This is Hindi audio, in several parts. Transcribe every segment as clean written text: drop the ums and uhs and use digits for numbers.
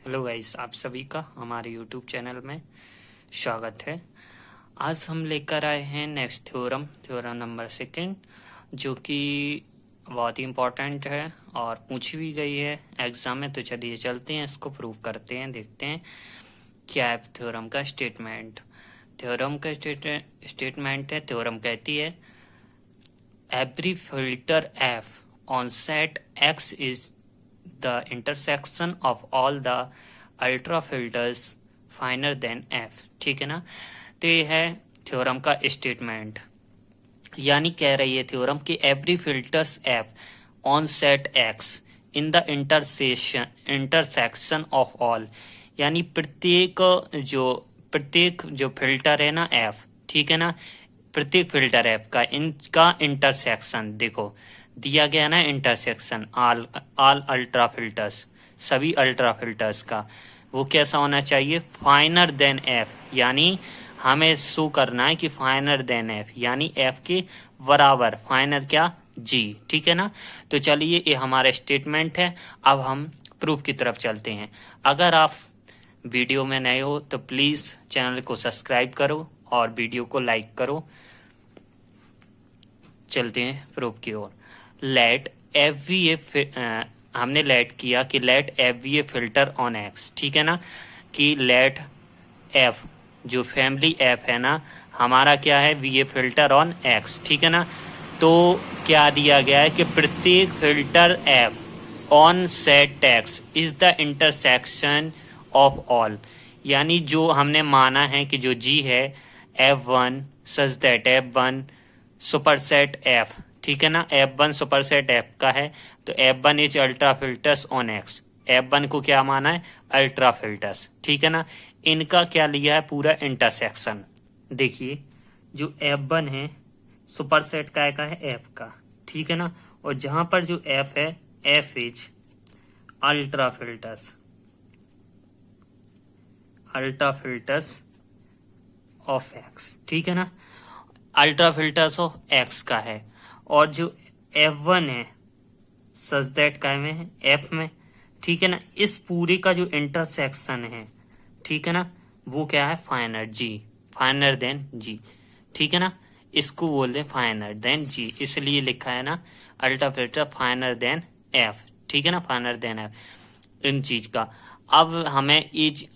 हेलो गाइस, आप सभी का हमारे यूट्यूब चैनल में स्वागत है। आज हम लेकर आए हैं नेक्स्ट थ्योरम नंबर सेकंड, जो कि बहुत ही इम्पोर्टेंट है और पूछी भी गई है एग्जाम में। तो चलिए चलते हैं, इसको प्रूव करते हैं, देखते हैं क्या है थ्योरम का स्टेटमेंट। थ्योरम का स्टेटमेंट है, थ्योरम कहती है every filter f on set x is the intersection of all the ultra filters finer than f। ठीक है ना। तो ये है थ्योरम का स्टेटमेंट, यानी कह रही है थ्योरम कि every filters f on set x in the intersection of all, यानी प्रत्येक जो फिल्टर है ना f, ठीक है ना, प्रत्येक फिल्टर ऐप का इनका इंटरसेक्शन देखो दिया गया ना, इंटरसेक्शन ऑल अल्ट्रा फिल्टर्स, सभी अल्ट्रा फिल्टर्स का वो कैसा होना चाहिए, फाइनर देन एफ। यानी हमें शो करना है कि फाइनर देन एफ, यानी एफ के बराबर, फाइनर क्या, जी। ठीक है ना। तो चलिए, ये हमारा स्टेटमेंट है। अब हम प्रूफ की तरफ चलते हैं। अगर आप वीडियो में नए हो तो प्लीज चैनल को सब्सक्राइब करो और वीडियो को लाइक करो। चलते हैं प्रूफ की ओर। लेट एफ वी ए, हमने लेट किया कि let F V A filter on X, ठीक है ना, कि लेट एफ जो फैमिली एफ है ना हमारा, क्या है, V A filter on X, ठीक है ना। तो क्या दिया गया है कि प्रत्येक filter F on set x is the intersection of all, यानी जो हमने माना है कि जो जी है F1 such that F1 superset F, ठीक है ना, F1 सुपरसेट F का है। तो F1 is ultra filters on X, F1 को क्या माना है, अल्ट्रा फिल्टर्स, ठीक है ना। इनका क्या लिया है, पूरा इंटरसेक्शन। देखिए जो F1 है सुपरसेट का है F का, ठीक है ना, और जहां पर जो F है, F is ultra filters of X, ठीक है ना, अल्ट्रा फिल्टर्स ऑफ एक्स का है। और जो F1 है सच दैट का में है, F में, ठीक है ना, इस पूरे का जो इंटरसेक्शन है, ठीक है ना, वो क्या है, फाइनर जी, फाइनर देन जी, ठीक है ना। इसको बोल दे फाइनर देन जी, इसलिए लिखा है ना ultra filter finer than F, ठीक है ना, फाइनर देन F इन चीज का। अब हमें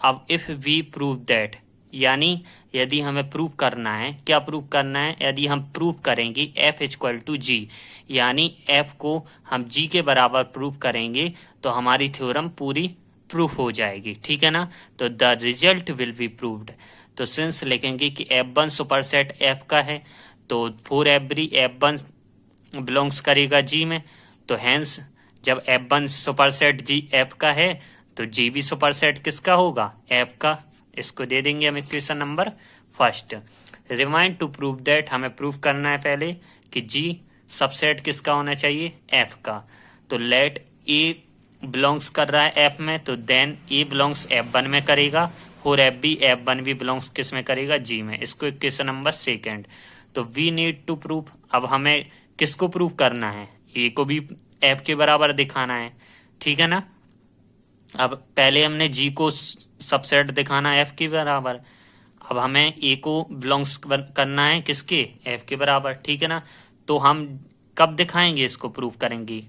अब इफ वी प्रूव दैट, यानी यदि हमें प्रूव करना है, क्या प्रूव करना है, यदि हम प्रूव करेंगे F इक्वल टू जी, यानी F को हम G के बराबर प्रूव करेंगे तो हमारी थ्योरम पूरी प्रूफ हो जाएगी, ठीक है ना। तो the result will be proved. तो सिंस लिखेंगे कि F1 सुपरसेट F का है, तो फॉर एवरी F1 बिलोंग्स करेगा G में, तो हेंस जब F1 सुपरसेट G F का है तो G भी सुपरसेट किसका होगा, F का। इसको दे देंगे हम equation number first. Remind to prove that, हमें प्रूव करना है पहले कि जी सबसेट किसका होना चाहिए, एफ का। तो लेट ए बिलोंग्स कर रहा है एफ में, तो देन ए बिलोंग्स F1 में करेगा, और F1 भी बिलोंग्स किस में करेगा, जी में। इसको इक्वेशन नंबर सेकेंड। तो वी नीड टू प्रूव, अब हमें किसको प्रूव करना है, ए को भी एफ के बराबर दिखाना है, ठीक है ना। अब पहले हमने जी को सबसेट दिखाना एफ के बराबर, अब हमें ए को बिलोंग्स करना है किसके, एफ के बराबर, ठीक है ना। तो हम कब दिखाएंगे, इसको प्रूव करेंगे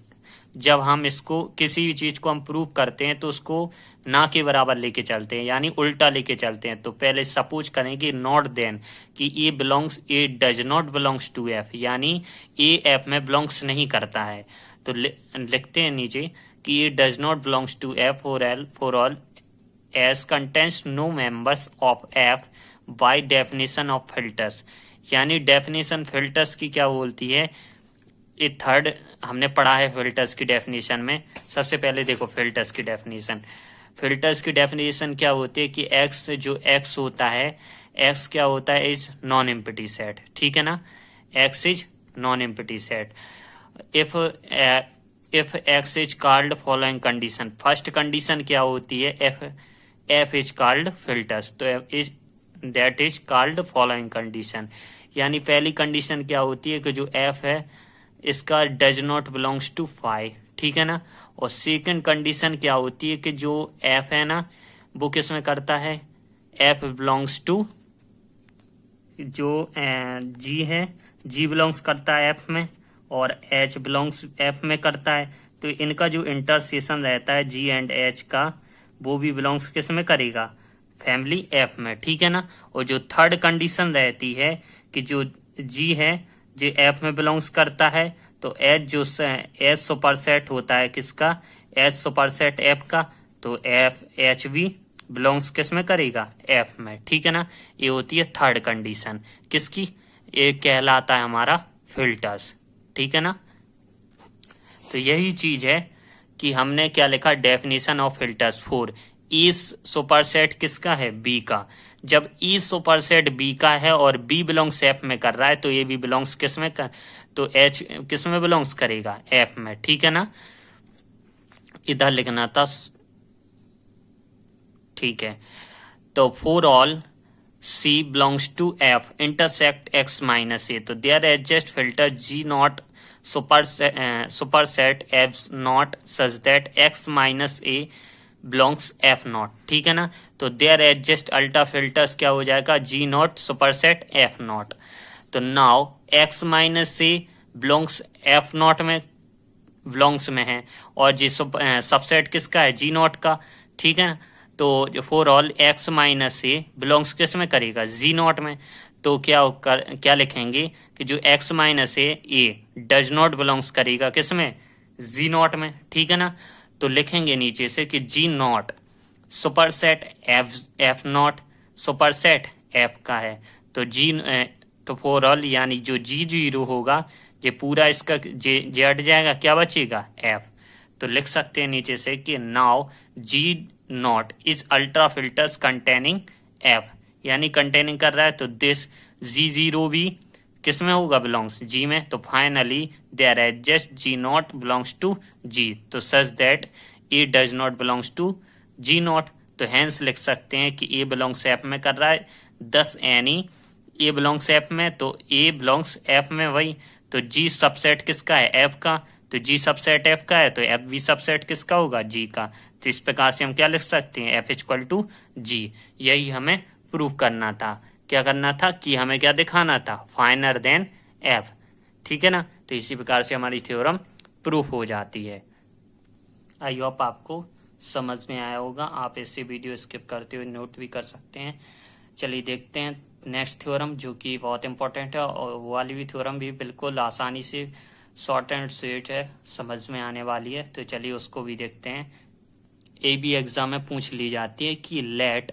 जब हम इसको किसी भी चीज को हम प्रूव करते हैं तो उसको ना के बराबर लेके चलते हैं, यानी उल्टा लेके चलते हैं। तो पहले सपोज करेंगे नॉट देन कि A does not belongs to F, यानी ए एफ में बिलोंग्स नहीं करता है। तो लिखते हैं नीचे कि A does not belongs to F for all S contents no members of F by definition of filters, यानी डेफिनेशन फिल्टर्स की क्या बोलती है, ये थर्ड हमने पढ़ा है फिल्टर्स की डेफिनेशन में। सबसे पहले देखो फिल्टर्स की डेफिनेशन क्या होती है कि एक्स जो एक्स होता है, एक्स क्या होता है, इज नॉन एम्प्टी सेट, ठीक है ना, x is non empty set. If x is called following condition, first condition क्या होती है, एफ इज कॉल्ड फिल्टर्स, तो that is called following condition, यानी पहली कंडीशन क्या होती है कि जो एफ है इसका does not belongs to five, ठीक है ना। और सेकंड कंडीशन क्या होती है कि जो एफ है ना वो किस में करता है, एफ बिलोंग्स टू, जो जी है जी बिलोंग्स करता है एफ में और एच बिलोंग्स एफ में करता है, तो इनका जो इंटरसेक्शन रहता है जी एंड एच का वो भी बिलोंग्स किस में करेगा, फैमिली एफ में, ठीक है ना। और जो थर्ड कंडीशन रहती है कि जो जी है जो एफ में बिलोंग्स करता है, तो एच जो एच सुपरसेट होता है किसका, एच सुपरसेट एफ का, तो एफ एच भी बिलोंग्स किस में करेगा, एफ में, ठीक है ना। ये होती है थर्ड कंडीशन किसकी, ये कहलाता है हमारा फिल्टर्स, ठीक है ना। तो यही चीज है कि हमने क्या लिखा, definition of filters for E superset किसका है, बी का। जब ई सुपरसेट बी का है और बी बिलोंग्स एफ में कर रहा है तो ये भी बिलोंग्स किस में कर, तो एच किस में बिलोंग्स करेगा, एफ में, ठीक है ना। इधर लिखना था, ठीक है। तो for all C belongs to F intersect X minus A, तो their adjust filter G not superset F not such that X minus A belongs F not, ठीक है ना। तो their adjust अल्टा फिल्टर्स क्या हो जाएगा, G not superset F not। तो now X minus A belongs F not में बिलोंग्स में है और जी सबसेट किसका है, जी नॉट का, ठीक है ना। तो जो for all x minus A belongs किस में करेगा, जी नॉट में। तो क्या लिखेंगे कि जो x minus A does not belongs करेगा किस में, जी नॉट में, ठीक है ना। तो लिखेंगे नीचे से कि G not superset F not superset F का है, तो जी तो फॉर ऑल यानी जो जी जीरो होगा ये पूरा इसका जे हट जाएगा, क्या बचेगा, एफ। तो लिख सकते हैं नीचे से कि now G not is ultra filters containing F, यानी कंटेनिंग कर रहा है, तो दिस जी जीरो भी किस में होगा, बिलोंग्स जी में। तो finally there exists G not belongs to G, तो such that A does not belongs to G not. तो हैंस लिख सकते हैं कि ए बिलोंग्स एफ में कर रहा है, दस यानी ए बिलोंग्स एफ में, तो ए बिलोंग्स एफ में वही। तो जी सबसेट किसका है, एफ का, तो जी सबसेट एफ का है तो एफ भी सबसेट किसका होगा, जी का। तो इस प्रकार से हम क्या लिख सकते हैं, एफ इक्वल टू जी। यही हमें प्रूव करना था, क्या करना था कि हमें क्या दिखाना था, फाइनर देन एफ, ठीक है ना। तो इसी प्रकार से हमारी थ्योरम प्रूफ हो जाती है। आई होप आपको समझ में आया होगा, आप इससे वीडियो स्किप करते हुए नोट भी कर सकते हैं। चलिए देखते हैं नेक्स्ट थ्योरम जो कि बहुत इंपॉर्टेंट है, और वो वाली भी थ्योरम भी बिल्कुल आसानी से शॉर्ट एंड स्वीट है, समझ में आने वाली है। तो चलिए उसको भी देखते हैं। ए बी एग्जाम में पूछ ली जाती है कि let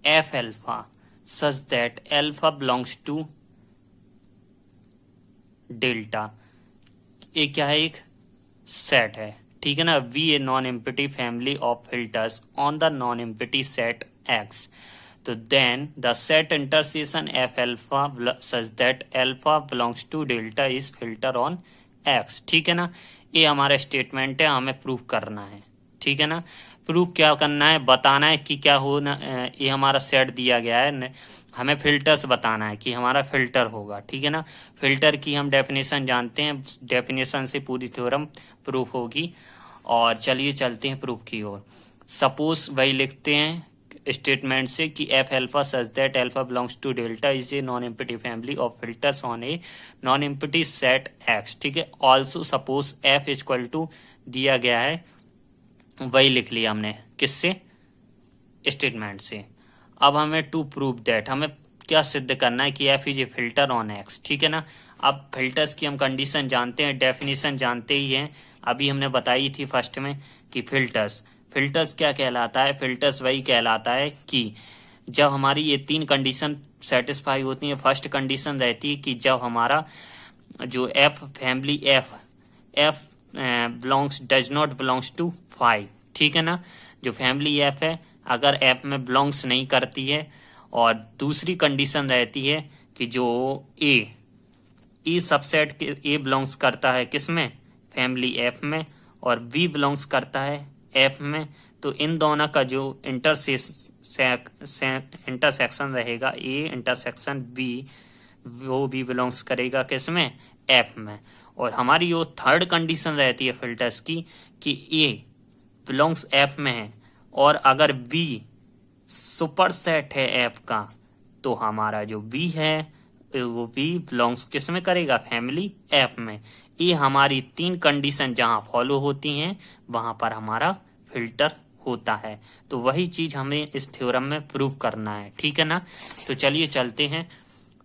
F alpha such that alpha belongs to delta. ये क्या है, एक सेट है, ठीक है ना। We a non empty family of filters on the non empty set X, तो then the set intersection F alpha such that alpha belongs to delta is filter on X, ठीक है ना। ये हमारा स्टेटमेंट है, हमें प्रूफ करना है, ठीक है ना। प्रूफ क्या करना है, बताना है कि क्या हो ना, ये हमारा सेट दिया गया है, हमें फिल्टर्स बताना है कि हमारा फिल्टर होगा, ठीक है ना। फिल्टर की हम डेफिनेशन जानते हैं, डेफिनेशन से पूरी थ्योरम प्रूफ होगी। और चलिए चलते हैं प्रूफ की ओर। सपोज वही लिखते हैं स्टेटमेंट से कि F alpha such that alpha belongs to delta is a non empty family of filters on a non empty set X, ठीक है। Also suppose F equal to दिया गया है, वही लिख लिया हमने किससे, स्टेटमेंट से। अब हमें टू प्रूव दैट, हमें क्या सिद्ध करना है कि F is a filter on X, ठीक है ना। अब फिल्टर्स की हम कंडीशन जानते हैं, डेफिनेशन जानते ही हैं, अभी हमने बताई थी फर्स्ट में कि फिल्टर्स क्या कहलाता है, फिल्टर्स वही कहलाता है कि जब हमारी ये तीन कंडीशन सेटिस्फाई होती है। फर्स्ट कंडीशन रहती है कि जब हमारा जो F family F belongs does not belongs to 5, ठीक है ना। जो फैमिली एफ है अगर एफ में बिलोंग्स नहीं करती है। और दूसरी कंडीशन रहती है कि जो ए सबसेट के ए बिलोंग्स करता है किस में, फैमिली एफ में, और बी बिलोंग्स करता है एफ में, तो इन दोनों का जो इंटरसेक्शन रहेगा, ए इंटरसेक्शन बी, वो भी बिलोंग्स करेगा किस में, एफ में। और हमारी जो थर्ड कंडीशन रहती है फिल्टर्स की कि ए बिलोंग्स एफ में है और अगर बी सुपरसेट है एफ का तो हमारा जो बी है वो बी बिलोंग्स किस में करेगा, फैमिली एफ में। ये हमारी 3 कंडीशन जहां फॉलो होती हैं वहां पर हमारा फिल्टर होता है। तो वही चीज हमें इस थ्योरम में प्रूव करना है, ठीक है ना। तो चलिए चलते हैं।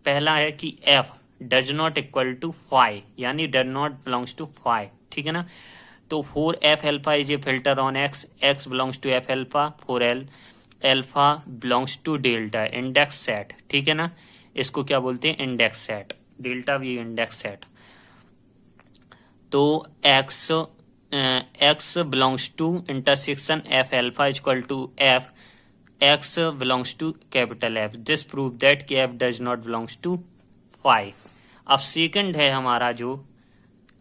पहला है कि F does not equal to five, यानी does not belongs to five, ठीक है ना। तो for F alpha is a filter on X, X belongs to F alpha, for all alpha belongs to delta index set, ठीक है ना। इसको क्या बोलते हैं, इंडेक्स सेट, डेल्टा भी इंडेक्स सेट। तो X belongs to intersection F alpha is equal to F X belongs to capital F, this prove that कि F does not belongs to five. अब सेकंड है हमारा जो,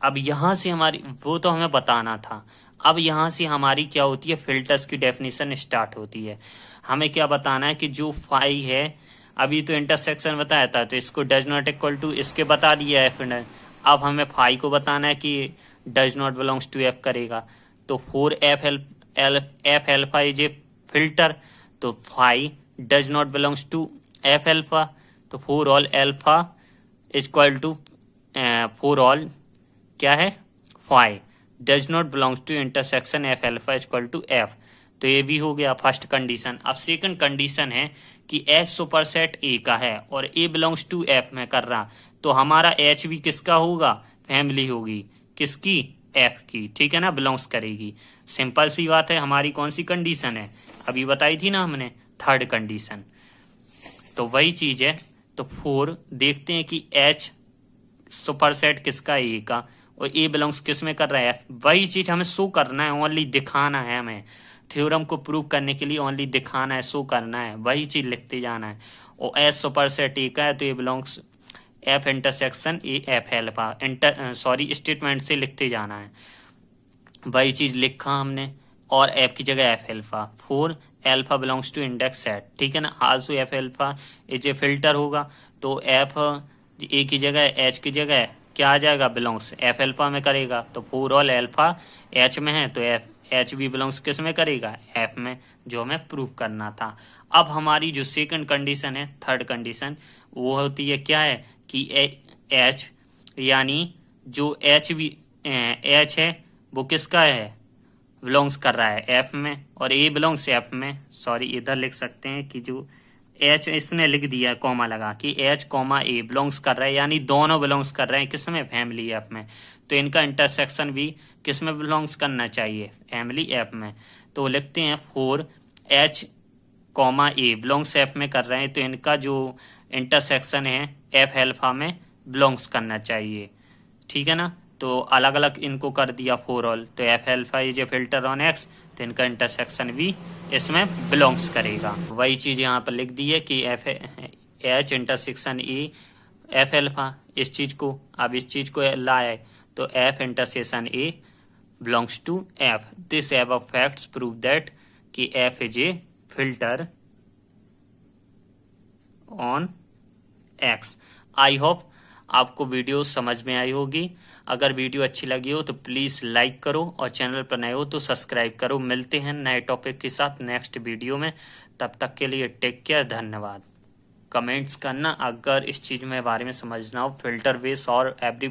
अब यहां से हमारी वो तो हमें बताना था, अब यहां से हमारी क्या होती है, फिल्टर्स की डेफिनेशन स्टार्ट होती है। हमें क्या बताना है कि जो फाइव है, अभी तो इंटरसेक्शन बताया था तो इसको डज नॉट इक्वल टू इसके बता दिया है फिर। अब हमें फाइव को बताना है कि does not belongs to F करेगा। तो for F alpha is a filter, तो five does not belongs to F alpha, तो for all alpha is equal to for all क्या है, five does not belongs to intersection F alpha is equal to F. तो ये भी हो गया फर्स्ट कंडीशन। अब सेकंड कंडीशन है कि एच सुपरसेट ए का है और ए बिलोंग्स टू एफ में कर रहा, तो हमारा एच भी किसका होगा, फैमिली होगी किसकी, एफ की, ठीक है ना, बिलोंग्स करेगी। सिंपल सी बात है। हमारी कौन सी कंडीशन है, अभी बताई थी ना हमने, थर्ड कंडीशन। तो वही चीज है। तो फोर देखते हैं कि एच सुपरसेट किसका, ए का, और ए बिलोंग्स किस में कर रहा है, वही चीज हमें शो करना है, ओनली दिखाना है हमें। थ्योरम को प्रूव करने के लिए ओनली दिखाना है, शो करना है, वही चीज लिखते जाना है। और एच सुपरसेट ए का है तो A belongs F intersection A F alpha, statement से लिखते जाना है, वही चीज लिखा हमने। और एफ की जगह F alpha, for alpha belongs to index set, ठीक है ना। Also F alpha is a filter होगा, तो एफ ए की जगह एच की जगह क्या आ जाएगा, बिलोंग्स एफ एल्फा में करेगा। तो फोर ऑल एल्फा एच में है तो एफ एच भी बिलोंग्स किस में करेगा, एफ में, जो हमें प्रूव करना था। अब हमारी जो सेकंड कंडीशन है, थर्ड कंडीशन, वो होती है क्या है कि एच, यानी जो एच है वो किसका है, बिलोंग्स कर रहा है एफ में, और ए बिलोंग्स एफ में। सॉरी, इधर लिख सकते हैं कि जो एच इसने लिख दिया कॉमा लगा कि एच कॉमा ए बिलोंग्स कर रहा है, यानी दोनों बिलोंग्स कर रहे हैं किसमें, फैमिली एफ में। तो इनका इंटरसेक्शन भी किस में बिलोंग्स करना चाहिए, फैमिली एफ में। तो लिखते हैं फोर एच कॉमा ए बिलोंग्स एफ में कर रहे हैं, तो इनका जो इंटरसेक्शन है एफ एल्फा में बिलोंग्स करना चाहिए, ठीक है ना। तो अलग अलग इनको कर दिया फोर ऑल, तो F alpha is a filter on x, तो इनका इंटरसेक्शन भी इसमें बिलोंग्स करेगा। वही चीज यहाँ पर लिख दी है कि F H intersection A F alpha, इस चीज को, अब इस चीज को लाए तो F intersection A belongs to F. This above facts prove that कि F is a filter on X. I hope आपको वीडियो समझ में आई होगी। अगर वीडियो अच्छी लगी हो तो प्लीज लाइक करो और चैनल पर नए हो तो सब्सक्राइब करो। मिलते हैं नए टॉपिक के साथ नेक्स्ट वीडियो में, तब तक के लिए टेक केयर, धन्यवाद। कमेंट्स करना अगर इस चीज में बारे में समझना हो, फिल्टर बेस और एवरी